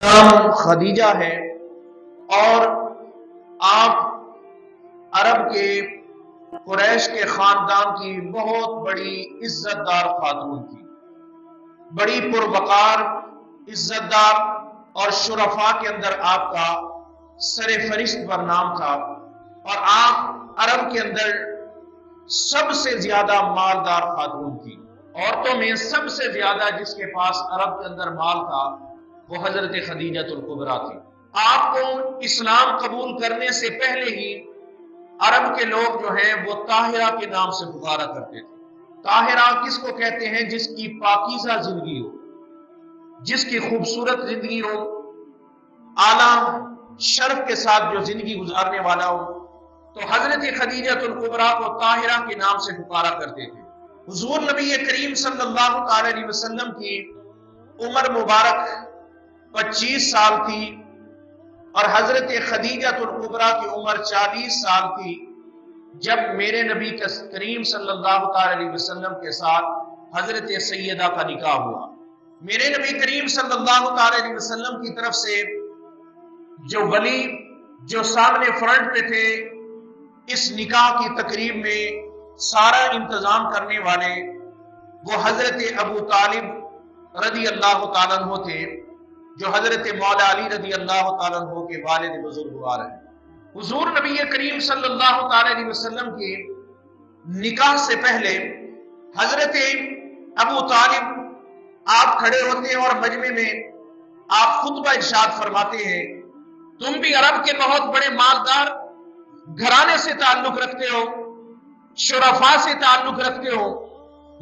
نام خدیجہ ہے اور آپ عرب کے قریش کے خاندان کی بہت بڑی عزت دار خاتون تھی، بڑی پروقار، عزت دار، اور شرفاء کے اندر آپ کا سر فہرست پر نام تھا، اور آپ عرب کے اندر سب سے زیادہ مالدار خاتون تھی۔ عورتوں میں سب سے زیادہ جس کے پاس عرب کے اندر مال تھا وہ حضرت خدیجہ الکبریٰ تھی۔ آپ کو اسلام قبول کرنے سے پہلے ہی عرب کے لوگ جو ہیں وہ طاہرہ کے نام سے پکارا کرتے تھے۔ طاہرہ کس کو کہتے ہیں؟ جس کی پاکیزہ زندگی ہو، جس کی خوبصورت زندگی ہو، اعلیٰ شرف کے ساتھ جو زندگی گزارنے والا ہو، تو حضرت خدیجہ الکبریٰ کو طاہرہ کے نام سے پکارا کرتے تھے۔ حضور نبی کریم صلی اللہ علیہ وسلم کی عمر مبارک 25 سال تھی اور حضرت خدیجہ الکبریٰ کی عمر 40 سال تھی جب میرے نبی کریم صلی اللہ علیہ وسلم کے ساتھ حضرت سیدہ کا نکاح ہوا۔ میرے نبی کریم صلی اللہ علیہ وسلم کی طرف سے جو ولی جو سامنے فرنٹ پہ تھے اس نکاح کی تقریب میں سارا انتظام کرنے والے وہ حضرت ابو طالب رضی اللہ تعالیٰ عنہ تھے، جو حضرت مولا علی رضی اللہ تعالیٰ عنہ کے والد بزرگوار ہیں۔ حضور نبی کریم صلی اللہ علیہ وسلم کے نکاح سے پہلے حضرت ابو طالب آپ کھڑے ہوتے ہیں اور مجمع میں آپ خطبہ ارشاد فرماتے ہیں، تم بھی عرب کے بہت بڑے مالدار گھرانے سے تعلق رکھتے ہو، شرفاء سے تعلق رکھتے ہو،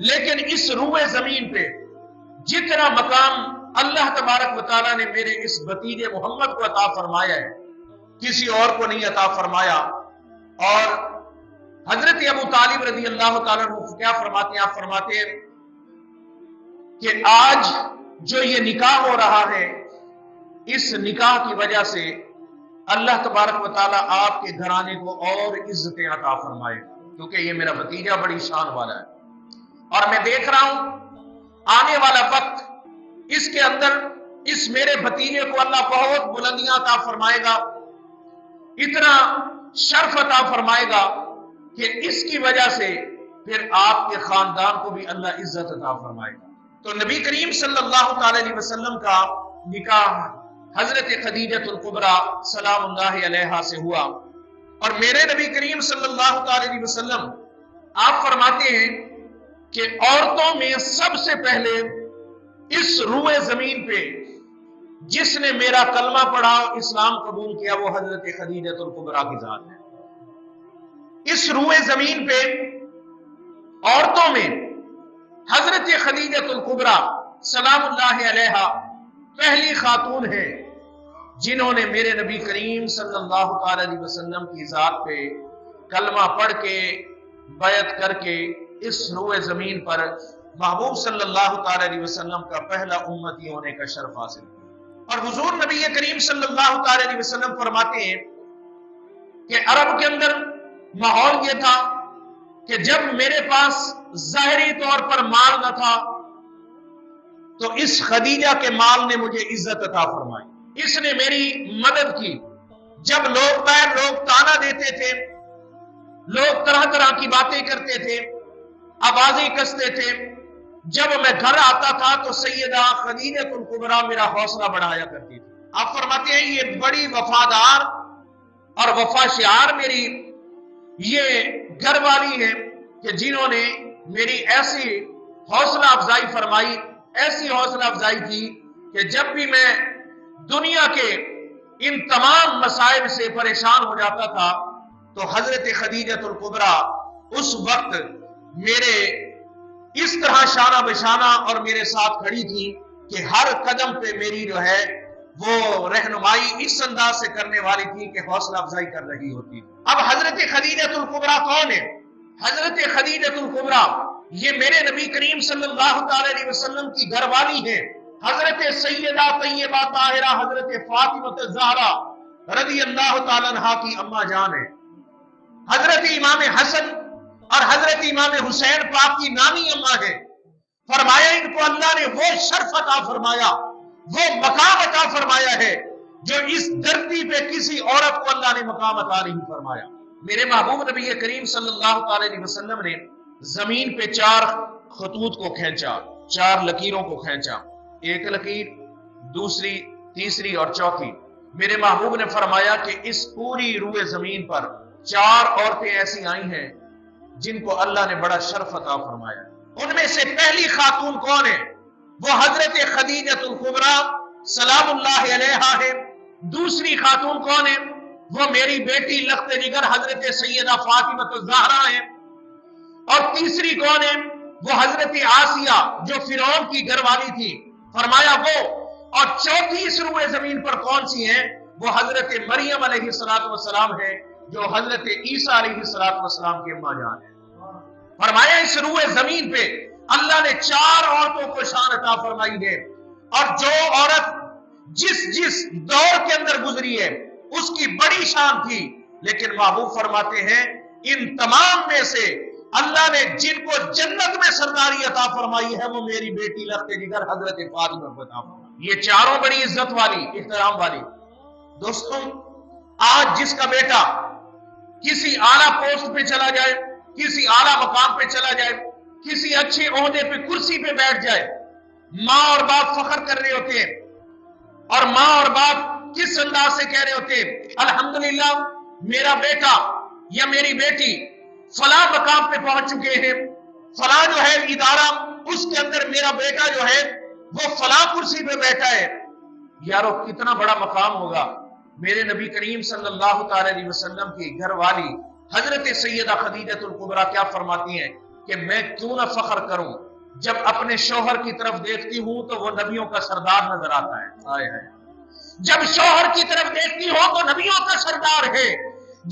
لیکن اس روئے زمین پہ جتنا مقام اللہ تبارک و تعالیٰ نے میرے اس بھتیجے محمد کو عطا فرمایا ہے کسی اور کو نہیں عطا فرمایا۔ اور حضرت ابو طالب رضی اللہ تعالیٰ عنہ کیا فرماتے ہیں؟ آپ فرماتے ہیں کہ آج جو یہ نکاح ہو رہا ہے اس نکاح کی وجہ سے اللہ تبارک و تعالیٰ آپ کے گھرانے کو اور عزتیں عطا فرمائے، کیونکہ یہ میرا بھتیجا بڑی شان والا ہے اور میں دیکھ رہا ہوں آنے والا وقت اس کے اندر اس میرے بھتیجے کو اللہ بہت بلندیاں عطا فرمائے گا، اتنا شرف عطا فرمائے گا کہ اس کی وجہ سے پھر آپ کے خاندان کو بھی اللہ عزت عطا فرمائے گا۔ تو نبی کریم صلی اللہ علیہ وسلم کا نکاح حضرت خدیجہ الکبریٰ سلام اللہ علیہا سے ہوا، اور میرے نبی کریم صلی اللہ علیہ وسلم آپ فرماتے ہیں کہ عورتوں میں سب سے پہلے اس روئے زمین پہ جس نے میرا کلمہ پڑھا اسلام قبول کیا وہ حضرت خدیجہ الکبریٰ کی ذات ہے۔ اس روئے زمین پہ عورتوں میں حضرت خدیجہ الکبریٰ سلام اللہ علیہا پہلی خاتون ہے جنہوں نے میرے نبی کریم صلی اللہ علیہ وسلم کی ذات پہ کلمہ پڑھ کے بیعت کر کے اس روئے زمین پر محبوب صلی اللہ علیہ وسلم کا پہلا امتی ہونے کا شرف حاصل کیا۔ اور حضور نبی کریم صلی اللہ علیہ وسلم فرماتے ہیں کہ عرب کے اندر ماحول یہ تھا کہ جب میرے پاس ظاہری طور پر مال نہ تھا تو اس خدیجہ کے مال نے مجھے عزت عطا فرمائی، اس نے میری مدد کی۔ جب لوگ تانا دیتے تھے، لوگ طرح طرح کی باتیں کرتے تھے، آوازیں کستے تھے، جب میں گھر آتا تھا تو سیدہ خدیجہ الکبریٰ میرا حوصلہ بڑھایا کرتی تھی۔ آپ فرماتے ہیں یہ بڑی وفادار اور وفا شعار میری یہ گھر والی ہے کہ جنہوں نے میری ایسی حوصلہ افزائی فرمائی، ایسی حوصلہ افزائی کی کہ جب بھی میں دنیا کے ان تمام مسائل سے پریشان ہو جاتا تھا تو حضرت خدیجہ الکبریٰ اس وقت میرے اس طرح شانہ بشانہ اور میرے ساتھ کھڑی تھی کہ ہر قدم پہ میری جو ہے وہ رہنمائی اس انداز سے کرنے والی تھی کہ حوصلہ افزائی کر رہی ہوتی۔ اب حضرت خدیجہ الکبریٰ کون ہے؟ حضرت خدیجہ الکبریٰ یہ میرے نبی کریم صلی اللہ علیہ وسلم کی گھر والی ہے، حضرت سیدہ طیبہ طاہرہ حضرت فاطمہ الزہرا رضی اللہ تعالیٰ عنہا کی اماں جان ہے، حضرت امام حسن اور حضرت امام حسین پاک کی نانی اماں ہے۔ فرمایا ان کو اللہ نے وہ شرف عطا فرمایا، وہ مقام عطا فرمایا ہے جو اس دھرتی پہ کسی عورت کو اللہ نے مقام عطا نہیں فرمایا۔ میرے محبوب نبی کریم صلی اللہ علیہ وسلم نے زمین پہ 4 خطوط کو کھینچا، 4 لکیروں کو کھینچا، ایک لکیر، دوسری، تیسری اور چوتھی۔ میرے محبوب نے فرمایا کہ اس پوری روئے زمین پر 4 عورتیں ایسی آئی ہیں جن کو اللہ نے بڑا شرف عطا فرمایا۔ ان میں سے پہلی خاتون کون ہے؟ وہ حضرت خدیجہ الکبریٰ سلام اللہ علیہا ہے۔ دوسری خاتون کون ہے؟ وہ میری بیٹی لخت جگر حضرت سیدہ فاطمہ الزہرا ہے۔ اور تیسری کون ہے؟ وہ حضرت آسیہ جو فرعون کی گھر والی تھی، فرمایا وہ۔ اور چوتھی اس روئے زمین پر کون سی ہیں؟ وہ حضرت مریم علیہ السلام ہے جو حضرت عیسیٰ علیہ السلام کے ماں جان ہے۔ فرمایا اس روئے زمین پہ اللہ نے 4 عورتوں کو شان عطا فرمائی ہے، اور جو عورت جس دور کے اندر گزری ہے اس کی بڑی شان تھی، لیکن محبوب فرماتے ہیں ان تمام میں سے اللہ نے جن کو جنت میں سرداری عطا فرمائی ہے وہ میری بیٹی لخت جگر حضرت فاطمہ کو عطا فرمائی۔ یہ چاروں بڑی عزت والی، احترام والی۔ دوستوں، آج جس کا بیٹا کسی اعلیٰ پوسٹ پہ چلا جائے، کسی اعلیٰ مقام پہ چلا جائے، کسی اچھے عہدے پہ کرسی پہ بیٹھ جائے، ماں اور باپ فخر کر رہے ہوتے ہیں، اور ماں اور باپ کس انداز سے کہہ رہے ہوتے ہیں، الحمدللہ میرا بیٹا یا میری بیٹی فلاں مقام پہ پہنچ چکے ہیں، فلاں جو ہے ادارہ اس کے اندر میرا بیٹا جو ہے وہ فلاں کرسی پہ بیٹھا ہے۔ یارو کتنا بڑا مقام ہوگا۔ میرے نبی کریم صلی اللہ تعالی علیہ وسلم کی گھر والی حضرت سیدہ خدیجہ الکبریٰ کیا فرماتی ہیں کہ میں کیوں نہ فخر کروں، جب اپنے شوہر کی طرف دیکھتی ہوں تو وہ نبیوں کا سردار نظر آتا ہے۔ جب شوہر کی طرف دیکھتی ہوں تو نبیوں کا سردار ہے،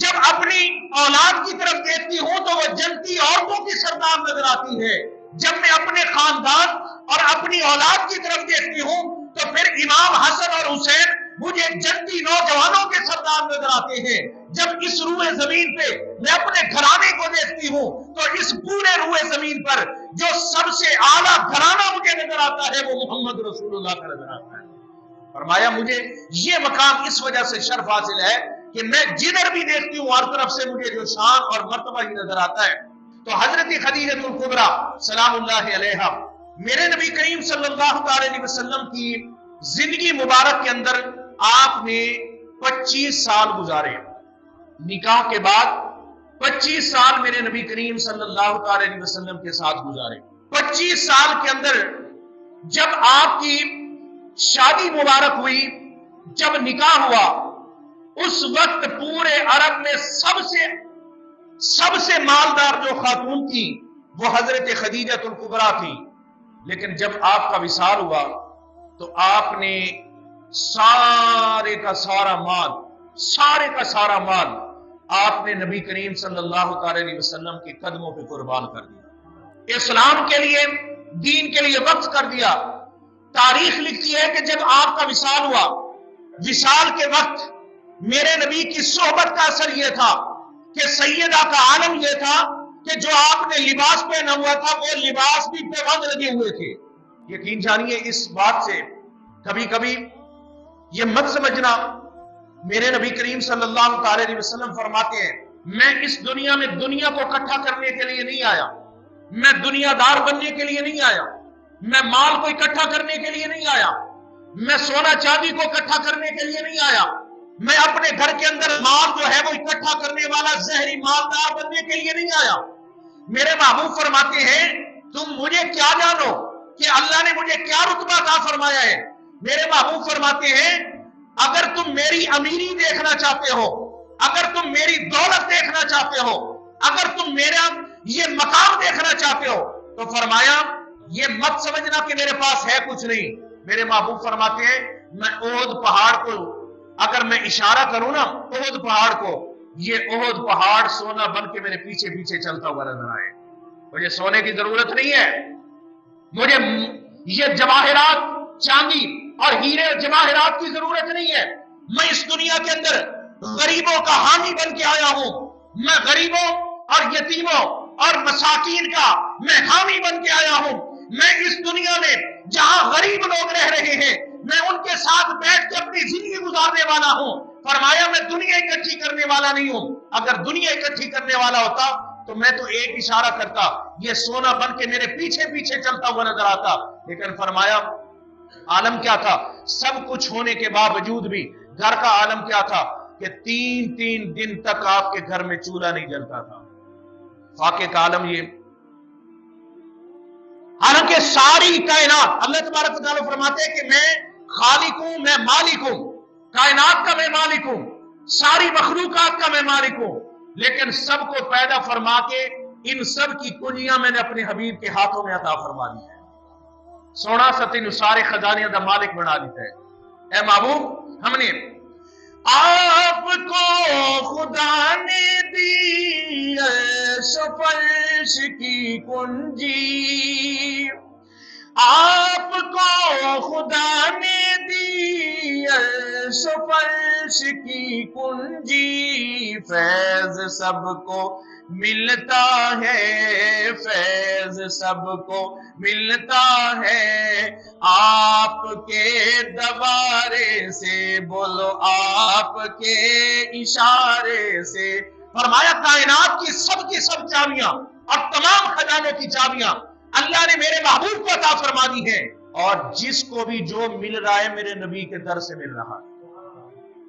جب اپنی اولاد کی طرف دیکھتی ہوں تو وہ جنتی عورتوں کی سردار نظر آتی ہے، جب میں اپنے خاندان اور اپنی اولاد کی طرف دیکھتی ہوں تو پھر امام حسن اور حسین مجھے جنتی نوجوانوں کے سردار نظر آتے ہیں۔ جب اس روئے زمین پہ میں اپنے گھرانے کو دیکھتی ہوں تو اس پورے روئے زمین پر جو سب سے اعلیٰ گھرانہ مجھے نظر آتا ہے وہ محمد رسول اللہ کا نظر آتا ہے۔ فرمایا مجھے یہ مقام اس وجہ سے شرف حاصل ہے کہ میں جدھر بھی دیکھتی ہوں ہر طرف سے مجھے جو شان اور مرتبہ ہی نظر آتا ہے۔ تو حضرت خدیجہ الکبریٰ سلام اللہ علیہا میرے نبی کریم صلی اللہ علیہ وسلم کی زندگی مبارک کے اندر آپ نے 25 سال گزارے، نکاح کے بعد 25 سال میرے نبی کریم صلی اللہ علیہ وسلم کے ساتھ گزارے۔ 25 سال کے اندر جب آپ کی شادی مبارک ہوئی، جب نکاح ہوا، اس وقت پورے عرب میں سب سے مالدار جو خاتون تھی وہ حضرت خدیجہ الکبریٰ تھی۔ لیکن جب آپ کا وصال ہوا تو آپ نے سارے کا سارا مال آپ نے نبی کریم صلی اللہ علیہ وسلم کے قدموں پہ قربان کر دیا، اسلام کے لیے، دین کے لیے وقف کر دیا۔ تاریخ لکھتی ہے کہ جب آپ کا وصال ہوا، وصال کے وقت میرے نبی کی صحبت کا اثر یہ تھا کہ سیدہ کا عالم یہ تھا کہ جو آپ نے لباس پہنا ہوا تھا وہ لباس بھی پیوند لگے ہوئے تھے۔ یقین جانیے اس بات سے کبھی کبھی یہ مت سمجھنا، میرے نبی کریم صلی اللہ علیہ وسلم فرماتے ہیں میں اس دنیا میں دنیا کو اکٹھا کرنے کے لیے نہیں آیا، میں دنیا دار بننے کے لیے نہیں آیا، میں مال کو اکٹھا کرنے کے لیے نہیں آیا، میں سونا چاندی کو اکٹھا کرنے کے لیے نہیں آیا، میں اپنے گھر کے اندر مال جو ہے وہ اکٹھا کرنے والا زہری مالدار بننے کے لیے نہیں آیا۔ میرے محبوب فرماتے ہیں تم مجھے کیا جانو کہ اللہ نے مجھے کیا رتبہ عطا فرمایا ہے۔ میرے محبوب فرماتے ہیں اگر تم میری امیری دیکھنا چاہتے ہو، اگر تم میری دولت دیکھنا چاہتے ہو، اگر تم میرا یہ مقام دیکھنا چاہتے ہو تو فرمایا یہ مت سمجھنا کہ میرے پاس ہے کچھ نہیں۔ میرے محبوب فرماتے ہیں میں احد پہاڑ کو اگر میں اشارہ کروں نا احد پہاڑ کو، یہ احد پہاڑ سونا بن کے میرے پیچھے پیچھے چلتا ہوا نظر آئے۔ مجھے سونے کی ضرورت نہیں ہے، مجھے یہ جواہرات، چاندی اور ہیرے جواہرات کی ضرورت نہیں ہے۔ میں اس دنیا کے اندر غریبوں کا حامی بن کے آیا ہوں، میں غریبوں اور یتیموں اور مساکین کا میں حامی بن کے آیا ہوں۔ میں اس دنیا میں جہاں غریب لوگ رہ رہے ہیں میں ان کے ساتھ بیٹھ کے اپنی زندگی گزارنے والا ہوں۔ فرمایا میں دنیا اکٹھی کرنے والا نہیں ہوں، اگر دنیا اکٹھی کرنے والا ہوتا تو میں تو ایک اشارہ کرتا، یہ سونا بن کے میرے پیچھے پیچھے چلتا ہوا نظر آتا۔ لیکن فرمایا عالم کیا تھا؟ سب کچھ ہونے کے باوجود بھی گھر کا عالم کیا تھا کہ 3 دن تک آپ کے گھر میں چولہا نہیں جلتا تھا۔ واقع کا عالم یہ، حالانکہ ساری کائنات، اللہ تبارک و تعالیٰ فرماتے ہیں کہ میں خالق ہوں، میں مالک ہوں، کائنات کا میں مالک ہوں، ساری مخلوقات کا میں مالک ہوں، لیکن سب کو پیدا فرما کے ان سب کی کنجیاں میں نے اپنے حبیب کے ہاتھوں میں عطا فرما دی ہے۔ سونا ستن سارے خزانے دا مالک بنا دیتا ہے۔ اے محبوب، ہم نے آپ کو خدا نے دی فرش کی کنجی، آپ کو خدا نے دی فرش کی کنجی، فیض سب کو ملتا ہے، فیض سب کو ملتا ہے آپ کے دوارے سے، بولو آپ کے اشارے سے۔ فرمایا کائنات کی سب چابیاں اور تمام خزانوں کی چابیاں اللہ نے میرے محبوب کو عطا فرما دی ہیں، اور جس کو بھی جو مل رہا ہے میرے نبی کے در سے مل رہا ہے۔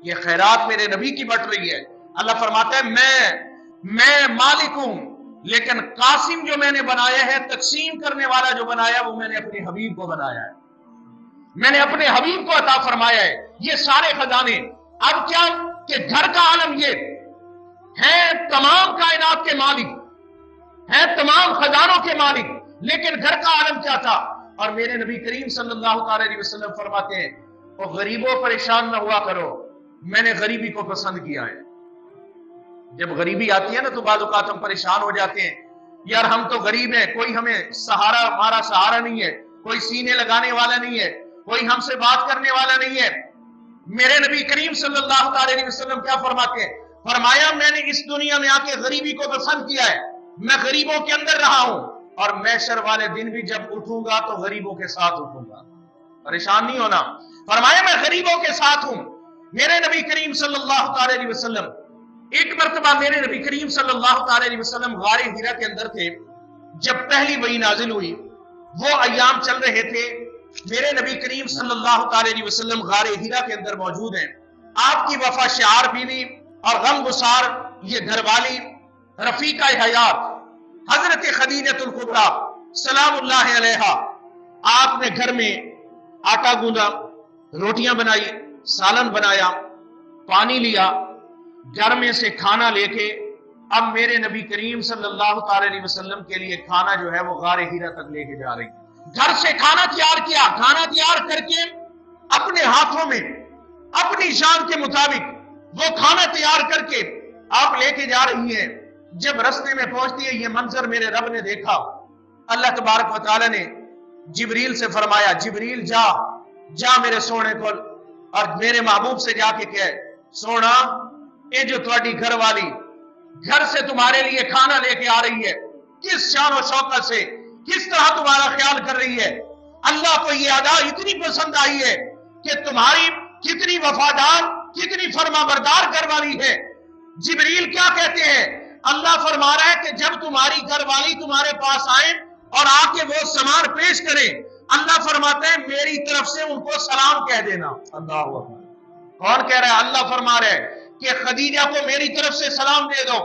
یہ خیرات میرے نبی کی بٹ رہی ہے۔ اللہ فرماتا ہے میں مالک ہوں، لیکن قاسم جو میں نے بنایا ہے، تقسیم کرنے والا جو بنایا، وہ میں نے اپنے حبیب کو بنایا ہے، میں نے اپنے حبیب کو عطا فرمایا ہے یہ سارے خزانے۔ اب کیا کہ گھر کا عالم یہ ہے، تمام کائنات کے مالک ہیں، تمام خزانوں کے مالک، لیکن گھر کا عالم کیا تھا؟ اور میرے نبی کریم صلی اللہ علیہ وسلم فرماتے ہیں، وہ غریبوں پریشان نہ ہوا کرو، میں نے غریبی کو پسند کیا ہے۔ جب غریبی آتی ہے نا تو بعض اوقات ہم پریشان ہو جاتے ہیں، یار ہم تو غریب ہیں، کوئی ہمیں سہارا، ہمارا سہارا نہیں ہے، کوئی سینے لگانے والا نہیں ہے، کوئی ہم سے بات کرنے والا نہیں ہے۔ میرے نبی کریم صلی اللہ علیہ وسلم کیا فرماتے ہیں؟ فرمایا میں نے اس دنیا میں آ کے غریبی کو پسند کیا ہے، میں غریبوں کے اندر رہا ہوں، اور محشر والے دن بھی جب اٹھوں گا تو غریبوں کے ساتھ اٹھوں گا، پریشان نہیں ہونا۔ فرمایا میں غریبوں کے ساتھ ہوں۔ میرے نبی کریم صلی اللہ علیہ وسلم ایک مرتبہ، میرے نبی کریم صلی اللہ علیہ وسلم غار حرا کے اندر تھے، جب پہلی وحی نازل ہوئی، وہ ایام چل رہے تھے، میرے نبی کریم صلی اللہ علیہ وسلم غار حرا کے اندر موجود ہیں۔ آپ کی وفا شعار بیوی اور غم گسار یہ گھر والی رفیقہ حیات حضرت خدیجہ الکبریٰ سلام اللہ علیہا، آپ نے گھر میں آٹا گوندا، روٹیاں بنائی، سالن بنایا، پانی لیا، گھر میں سے کھانا لے کے اب میرے نبی کریم صلی اللہ علیہ وسلم کے لیے کھانا جو ہے وہ غار حرا تک لے کے جا رہی۔ گھر سے کھانا تیار کیا، کھانا تیار کر کے اپنے ہاتھوں میں اپنی شان کے مطابق وہ کھانا تیار کر کے آپ لے کے جا رہی ہیں۔ جب رستے میں پہنچتی ہے، یہ منظر میرے رب نے دیکھا، اللہ تبارک و تعالی نے جبریل سے فرمایا، جبریل جا میرے سونے کو اور میرے محبوب سے جا کے کہے، سونا یہ جو تمہاری گھر والی گھر سے تمہارے لیے کھانا لے کے آ رہی ہے، کس شان و شوکت سے، کس طرح تمہارا خیال کر رہی ہے، اللہ کو یہ ادا اتنی پسند آئی ہے کہ تمہاری کتنی وفادار، کتنی فرما بردار گھر والی ہے۔ جبریل کیا کہتے ہیں؟ اللہ فرما رہا ہے کہ جب تمہاری گھر والی تمہارے پاس آئے اور آ کے وہ سامان پیش کرے، اللہ فرماتا ہے میری طرف سے ان کو سلام کہہ دینا۔ اللہ اکبر۔ کون کہہ رہا ہے؟ اللہ فرما رہا ہے کہ خدیجہ کو میری طرف سے سلام دے دو۔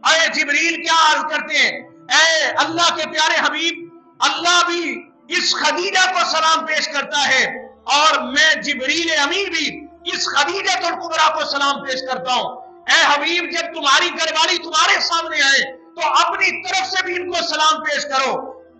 اے جبریل کیا عرض کرتے ہیں؟ اے اللہ کے پیارے حبیب، اللہ بھی اس خدیجہ کو سلام پیش کرتا ہے، اور میں جبریل امین بھی اس خدیجہ الکبریٰ کو سلام پیش کرتا ہوں۔ اے حبیب، جب تمہاری گھر والی تمہارے سامنے آئے تو اپنی طرف سے بھی ان کو سلام پیش کرو۔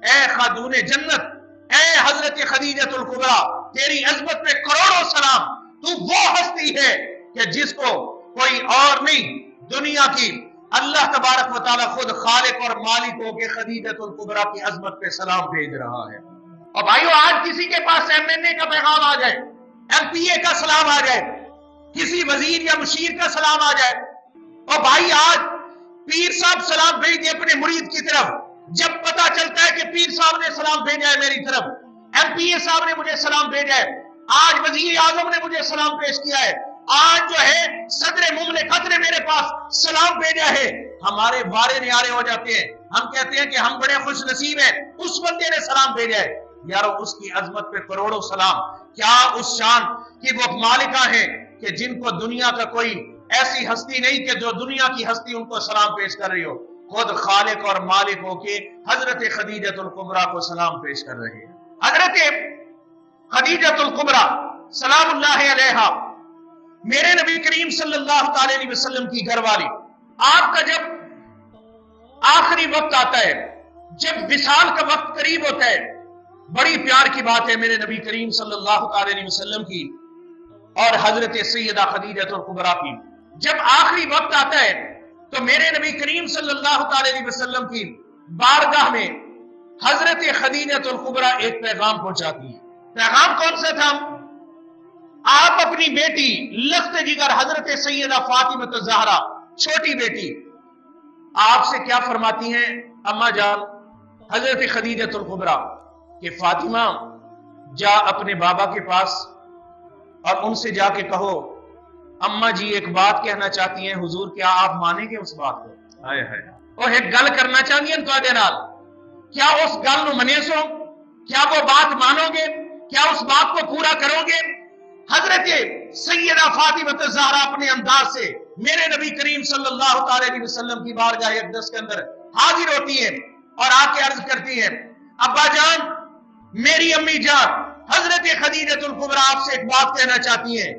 اے خاتون جنت، اے حضرت خدیجہ الکبریٰ، تیری عظمت پہ کروڑوں سلام۔ تو وہ ہستی ہے کہ جس کو کوئی اور نہیں دنیا کی، اللہ تبارک و تعالیٰ خود خالق اور مالک ہو کے خدیجہ الکبریٰ کی عظمت پہ سلام بھیج رہا ہے۔ اور بھائیو، آج کسی کے پاس MNA کا پیغام آ جائے، MPA کا سلام آ جائے، کسی وزیر یا مشیر کا سلام آ جائے، اور بھائی آج پیر صاحب سلام بھیج دے اپنے مرید کی طرف، جب پتا چلتا ہے کہ پیر صاحب نے سلام بھیجا ہے میری طرف، MPA صاحب نے مجھے سلام بھیجا ہے، آج وزیر اعظم نے مجھے سلام پیش کیا ہے، آج جو ہے صدر مملکت نے میرے پاس سلام بھیجا ہے، ہمارے بارے نیارے ہو جاتے ہیں، ہم کہتے ہیں کہ ہم بڑے خوش نصیب ہیں، اس بندے نے سلام بھیجا ہے۔ یارو اس کی عظمت پہ کروڑوں سلام، کیا اس شان کی وہ مالکہ ہیں کہ جن کو دنیا کا کوئی ایسی ہستی نہیں کہ جو دنیا کی ہستی ان کو سلام پیش کر رہی ہو، خود خالق اور مالک ہو کے حضرت خدیجۃ الکبریٰ کو سلام پیش کر رہے ہیں۔ حضرت خدیجۃ الکبریٰ سلام اللہ علیہا میرے نبی کریم صلی اللہ تعالی علیہ وسلم کی گھر والی، آپ کا جب آخری وقت آتا ہے، جب وصال کا وقت قریب ہوتا ہے، بڑی پیار کی بات ہے میرے نبی کریم صلی اللہ تعالی علیہ وسلم کی اور حضرت سیدہ خدیجۃ الکبریٰ کی، جب آخری وقت آتا ہے تو میرے نبی کریم صلی اللہ تعالی علیہ وسلم کی بارگاہ میں حضرت خدیجۃ الکبریٰ ایک پیغام پہنچاتی ہے۔ پیغام کون سا تھا؟ آپ اپنی بیٹی لخت جگر حضرت سیدہ فاطمہ الزہرا، چھوٹی بیٹی، آپ سے کیا فرماتی ہیں اما جان حضرت خدیجۃ الکبریٰ کہ فاطمہ جا اپنے بابا کے پاس اور ان سے جا کے کہو اما جی ایک بات کہنا چاہتی ہیں، حضور کیا آپ مانیں گے اس بات کو؟ ہائے ہائے، وہ ایک گل کرنا چاہتی ہیں تو نال، کیا اس گل نو منے سو؟ کیا وہ بات مانو گے؟ کیا اس بات کو پورا کرو گے؟ حضرت سیدہ فاطمہ الزہرا اپنے انداز سے میرے نبی کریم صلی اللہ تعالی علیہ وسلم کی بارگاہ اقدس کے اندر حاضر ہوتی ہیں اور آ کے عرض کرتی ہیں ابا جان، میری امی جان حضرت خدیجۃ الکبریٰ آپ سے ایک بات کہنا چاہتی ہیں،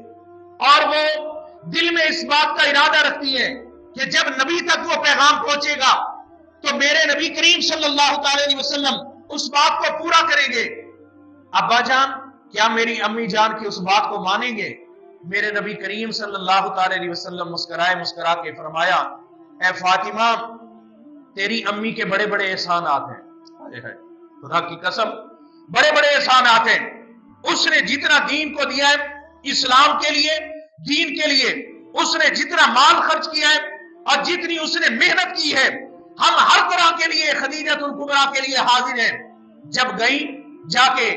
اور وہ دل میں اس بات کا ارادہ رکھتی ہیں کہ جب نبی تک وہ پیغام پہنچے گا تو میرے نبی کریم صلی اللہ تعالی علیہ وسلم اس بات کو پورا کریں گے۔ ابا جان، کیا میری امی جان کی اس بات کو مانیں گے؟ میرے نبی کریم صلی اللہ تعالی علیہ وسلم مسکرا کے فرمایا اے فاطمہ، تیری امی کے بڑے بڑے احسانات ہیں، خدا کی قسم بڑے بڑے احسانات ہیں، اس نے جتنا دین کو دیا ہے، اسلام کے لیے، دین کے لیے اس نے جتنا مال خرچ کیا ہے اور جتنی اس نے محنت کی ہے، ہم ہر طرح کے لیے خدیجۃ الکبریٰ کے لیے حاضر ہیں۔ جب گئی جا کے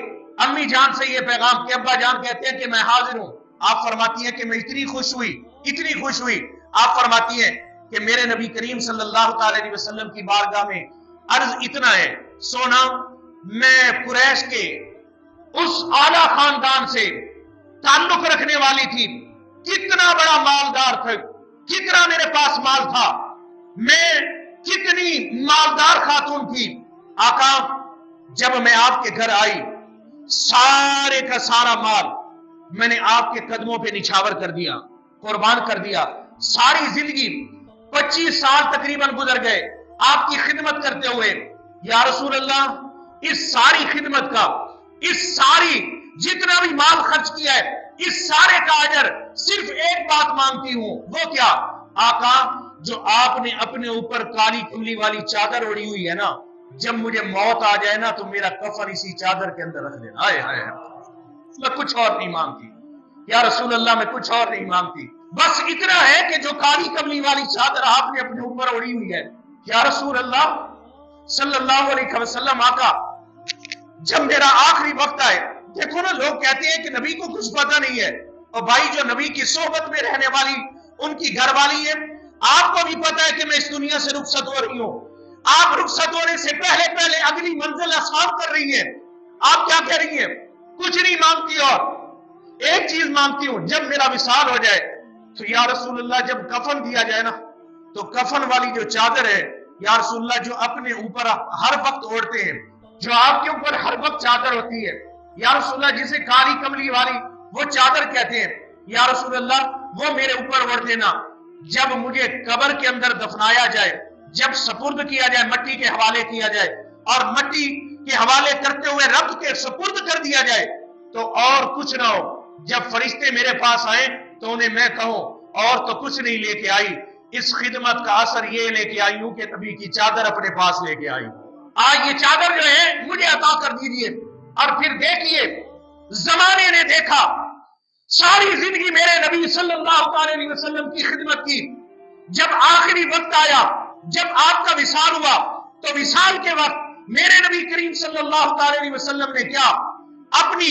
امی جان سے یہ پیغام کہ ابا جان کہتے ہیں کہ میں حاضر ہوں، آپ فرماتی ہیں کہ میں اتنی خوش ہوئی، آپ فرماتی ہیں کہ میرے نبی کریم صلی اللہ تعالی علیہ وسلم کی بارگاہ میں عرض اتنا ہے، سونا میں قریش کے اس اعلیٰ خاندان سے تعلق رکھنے والی تھی، کتنا بڑا مالدار تھا، کتنا میرے پاس مال تھا، میں کتنی مالدار خاتون تھی۔ آقا جب میں آپ کے گھر آئی، سارے کا سارا مال میں نے آپ کے قدموں پہ نچھاور کر دیا، قربان کر دیا۔ ساری زندگی 25 سال تقریباً گزر گئے آپ کی خدمت کرتے ہوئے۔ یا رسول اللہ، اس ساری خدمت کا، اس ساری جتنا بھی مال خرچ کیا ہے، اس سارے کا اجر صرف ایک بات مانگتی ہوں، وہ کیا؟ آقا جو آپ نے اپنے اوپر کالی کملی والی چادر اوڑی ہوئی ہے نا، جب مجھے موت آ جائے نا تو میرا کفن اسی چادر کے اندر رکھ دینا۔ آئے آئے، میں کچھ اور نہیں مانگتی یا رسول اللہ، میں کچھ اور نہیں مانگتی، بس اتنا ہے کہ جو کالی کملی والی چادر آپ نے اپنے اوپر اوڑی ہوئی ہے۔ یا رسول اللہ صلی اللہ علیہ وسلم، آقا جب میرا آخری وقت آئے، دیکھو نا لوگ کہتے ہیں کہ نبی کو کچھ پتہ نہیں ہے، اور بھائی جو نبی کی صحبت میں رہنے والی ان کی گھر والی ہے، آپ کو بھی پتہ ہے کہ میں اس دنیا سے رخصت ہو رہی ہوں، آپ رخصت ہونے سے پہلے اگلی منزل آسان کر رہی ہیں، آپ کیا کہہ رہی ہیں؟ کچھ نہیں مانگتی، اور ایک چیز مانگتی ہوں، جب میرا وصال ہو جائے تو یا رسول اللہ جب کفن دیا جائے نا تو کفن والی جو چادر ہے یا رسول اللہ جو اپنے اوپر ہر وقت اوڑھتے ہیں، جو آپ کے اوپر ہر وقت چادر ہوتی ہے یا رسول اللہ، جسے کالی کملی والی وہ چادر کہتے ہیں، یا رسول اللہ وہ میرے اوپر اوڑھ دینا، جب مجھے قبر کے اندر دفنایا جائے، جب سپرد کیا جائے، مٹی کے حوالے کیا جائے اور مٹی کے حوالے کرتے ہوئے رب کے سپرد کر دیا جائے تو اور کچھ نہ ہو، جب فرشتے میرے پاس آئے تو انہیں میں کہوں اور تو کچھ نہیں لے کے آئی، اس خدمت کا اثر یہ لے کے آئی ہوں کہ نبی کی چادر اپنے پاس لے کے آئی، آج یہ چادر جو ہے مجھے عطا کر دیجئے۔ اور پھر دیکھیے زمانے نے دیکھا، ساری زندگی میرے نبی صلی اللہ علیہ وسلم کی خدمت کی، جب آخری وقت آیا، جب آپ کا وصال ہوا تو وصال کے وقت میرے نبی کریم صلی اللہ علیہ وسلم نے کیا؟ اپنی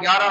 11